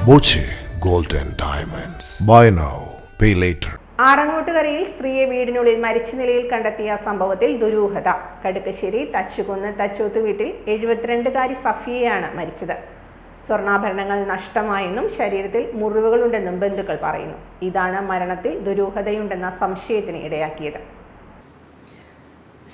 Boche gold and diamonds. Buy now, pay later. ആറങ്ങോട്ടുകരയിൽ സ്ത്രീയെ വീടിനുള്ളിൽ മരിച്ച നിലയിൽ കണ്ടെത്തിയ സംഭവത്തിൽ ദുരൂഹത. കടുക്കശ്ശേരി തച്ചുകുന്ന് തച്ചോത്ത് വീട്ടിൽ 72-കാരി സഫിയയാണ് മരിച്ചത്. സ്വർണ്ണാഭരണങ്ങൾ നഷ്ടമായെന്നും ശരീരത്തിൽ മുറിവുകളുണ്ടെന്നും ബന്ധുക്കൾ പറയുന്നു. ഇതാണ് മരണത്തിൽ ദുരൂഹതയുണ്ടെന്ന സംശയത്തിന് ഇടയാക്കിയത്.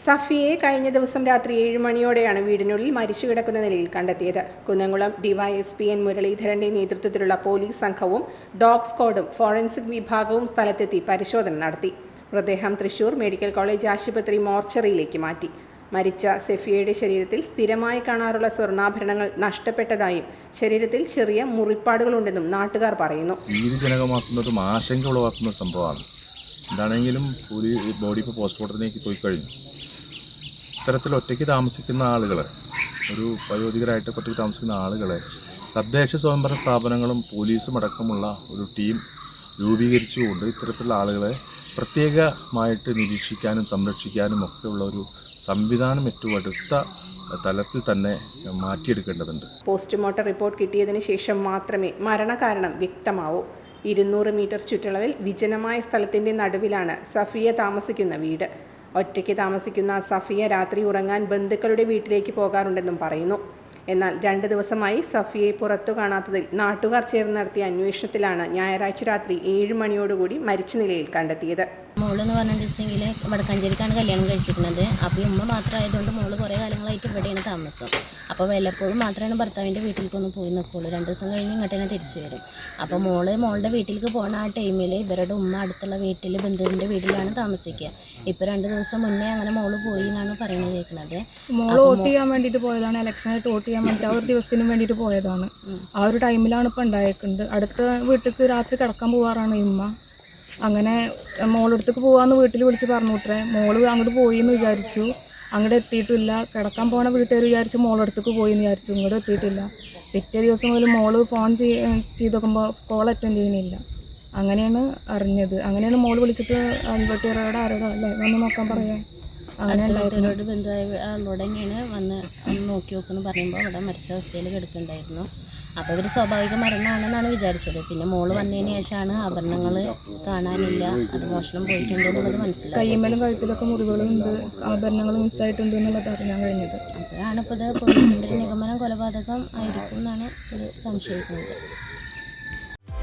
സഫിയെ കഴിഞ്ഞ ദിവസം രാത്രി 7 മണിയോടെയാണ് വീടിനുള്ളിൽ മരിച്ചു കിടക്കുന്ന നിലയിൽ കണ്ടെത്തിയത്. കുന്നംകുളം ഡിവൈഎസ്പി എൻ മുരളീധരന്റെ നേതൃത്വത്തിലുള്ള പോലീസ് സംഘവും ഡോഗ് സ്ക്വാഡും ഫോറൻസിക് വിഭാഗവും സ്ഥലത്തെത്തി പരിശോധന നടത്തി. മൃതദേഹം തൃശൂർ മെഡിക്കൽ കോളേജ് ആശുപത്രി മോർച്ചറിയിലേക്ക് മാറ്റി. മരിച്ച സഫിയയുടെ ശരീരത്തിൽ സ്ഥിരമായി കാണാറുള്ള സ്വർണ്ണാഭരണങ്ങൾ നഷ്ടപ്പെട്ടതായും ശരീരത്തിൽ ചെറിയ മുറിപ്പാടുകളുണ്ടെന്നും നാട്ടുകാർ പറയുന്നു. ഭീതിജനകമാക്കുന്നതും ആശങ്ക ഉളവാക്കുന്ന സംഭവമാണ്. എന്താണെങ്കിലും ബോഡി ഇപ്പോൾ പോസ്റ്റ്മോർട്ടത്തിലേക്ക് പോയി കഴിഞ്ഞു. ഇത്തരത്തിൽ ഒറ്റയ്ക്ക് താമസിക്കുന്ന ആളുകൾ, ഒരു വയോധികരായിട്ട് ഒറ്റയ്ക്ക് താമസിക്കുന്ന ആളുകളെ തദ്ദേശ സ്വയംഭരണ സ്ഥാപനങ്ങളും പോലീസും അടക്കമുള്ള ഒരു ടീം രൂപീകരിച്ചുകൊണ്ട് ഇത്തരത്തിലുള്ള ആളുകളെ പ്രത്യേകമായിട്ട് നിരീക്ഷിക്കാനും സംരക്ഷിക്കാനും ഒക്കെയുള്ള ഒരു സംവിധാനം ഏറ്റവും അടുത്ത തലത്തിൽ തന്നെ മാറ്റിയെടുക്കേണ്ടതുണ്ട്. പോസ്റ്റ്മോർട്ടം റിപ്പോർട്ട് കിട്ടിയതിന് ശേഷം മാത്രമേ മരണകാരണം വ്യക്തമാവൂ. 200 മീറ്റർ ചുറ്റളവിൽ വിജനമായ സ്ഥലത്തിൻ്റെ നടുവിലാണ് സഫിയ താമസിക്കുന്ന വീട്. ഒറ്റയ്ക്ക് താമസിക്കുന്ന സഫിയ രാത്രി ഉറങ്ങാൻ ബന്ധുക്കളുടെ വീട്ടിലേക്ക് പോകാറുണ്ടെന്നും പറയുന്നു. എന്നാൽ 2 ദിവസമായി സഫിയയെ പുറത്തു കാണാത്തതിൽ നാട്ടുകാർ ചേർന്ന് നടത്തിയ അന്വേഷണത്തിലാണ് ഞായറാഴ്ച രാത്രി 7 മണിയോടുകൂടി മരിച്ച നിലയിൽ കണ്ടെത്തിയത്. മോളെന്ന് പറഞ്ഞിട്ടുണ്ടെങ്കിൽ വടക്കാഞ്ചേരിക്കാണ് കല്യാണം കഴിച്ചിരിക്കുന്നത്. അപ്പോൾ ഉമ്മ മാത്രമായതുകൊണ്ട് മോള് കുറേ കാലങ്ങളായിട്ട് ഇവിടെയാണ് താമസം. അപ്പോൾ വല്ലപ്പോഴും മാത്രമാണ് ഭർത്താവിൻ്റെ വീട്ടിലേക്കൊന്ന് പോയി നിൽക്കുള്ളൂ. 2 ദിവസം കഴിഞ്ഞ് ഇങ്ങോട്ട് തന്നെ തിരിച്ചു വരും. അപ്പോൾ മോളുടെ വീട്ടിലേക്ക് പോകുന്ന ആ ടൈമിൽ ഇവരുടെ ഉമ്മ അടുത്തുള്ള വീട്ടിൽ ബന്ധുവിൻ്റെ വീട്ടിലാണ് താമസിക്കുക. ഇപ്പോൾ 2 ദിവസം മുന്നേ അങ്ങനെ മോള് പോയി എന്നാണ് പറയുന്നത് കേൾക്കുന്നത്. മോള് വോട്ട് ചെയ്യാൻ വേണ്ടിയിട്ട് പോയതാണ്, ഇലക്ഷനായിട്ട് വോട്ട് ചെയ്യാൻ വേണ്ടിയിട്ട് ആ ഒരു ദിവസത്തിനും വേണ്ടിയിട്ട് പോയതാണ്. ആ ഒരു ടൈമിലാണ് ഇപ്പോൾ ഉണ്ടായേക്കുന്നത്. അടുത്ത വീട്ടിലേക്ക് രാത്രി കിടക്കാൻ പോകാറാണ് ഉമ്മ. അങ്ങനെ മോളടുത്തേക്ക് പോകാമെന്ന് വീട്ടിൽ വിളിച്ച് പറഞ്ഞു വിട്ടേ. മോള് അങ്ങോട്ട് പോയി എന്ന് വിചാരിച്ചു, അങ്ങോട്ട് എത്തിയിട്ടില്ല. കിടക്കാൻ പോണ വീട്ടുകാർ വിചാരിച്ചു മോളടുത്തേക്ക് പോയി എന്ന് വിചാരിച്ചു, ഇങ്ങോട്ട് എത്തിയിട്ടില്ല. പിറ്റേ ദിവസം മുതൽ മോള് ഫോൺ ചെയ്ത് നോക്കുമ്പോൾ കോൾ അറ്റൻഡ് ചെയ്യുന്നില്ല. അങ്ങനെയാണ് അറിഞ്ഞത്. അങ്ങനെയാണ് മോള് വിളിച്ചിട്ട് അൻപട്ടിയറോടെ ആരോടോ അല്ലേ വന്ന് നോക്കാൻ പറയാം. അങ്ങനെ ബന്ധുവായ ആളോട് തന്നെയാണ് വന്ന് നോക്കി നോക്കുമെന്ന് പറയുമ്പോൾ അവിടെ മരിച്ച അവസ്ഥയിൽ കിടക്കുന്നുണ്ടായിരുന്നു. അപ്പോൾ ഇവർ സ്വാഭാവിക മരണമാണെന്നാണ് വിചാരിച്ചത്. പിന്നെ മോള് വന്നതിന് ശേഷമാണ് ആഭരണങ്ങൾ കാണാനില്ല, അത് മോഷണം പോയിട്ടുണ്ട് എന്നുള്ളത് മനസ്സിലായി. കയ്യുമ്മലും കഴുത്തിലൊക്കെ മുറിവുകളുണ്ട്, ആഭരണങ്ങൾ മിസ്സായിട്ടുണ്ട് എന്നുള്ളത് അറിയാൻ കഴിഞ്ഞത്. അപ്പോഴാണ് ഇപ്പോൾ ഇത് പോലീസിൻ്റെ നിഗമനം കൊലപാതകം ആയിരിക്കും എന്നാണ് ഒരു സംശയിക്കുന്നത്.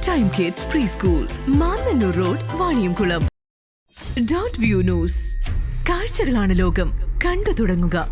Time Kids pre school, Mannannur road, Vaniyamkulam. Dot view news. കാഴ്ചകളാണ് ലോകം, കണ്ടു തുടങ്ങുക.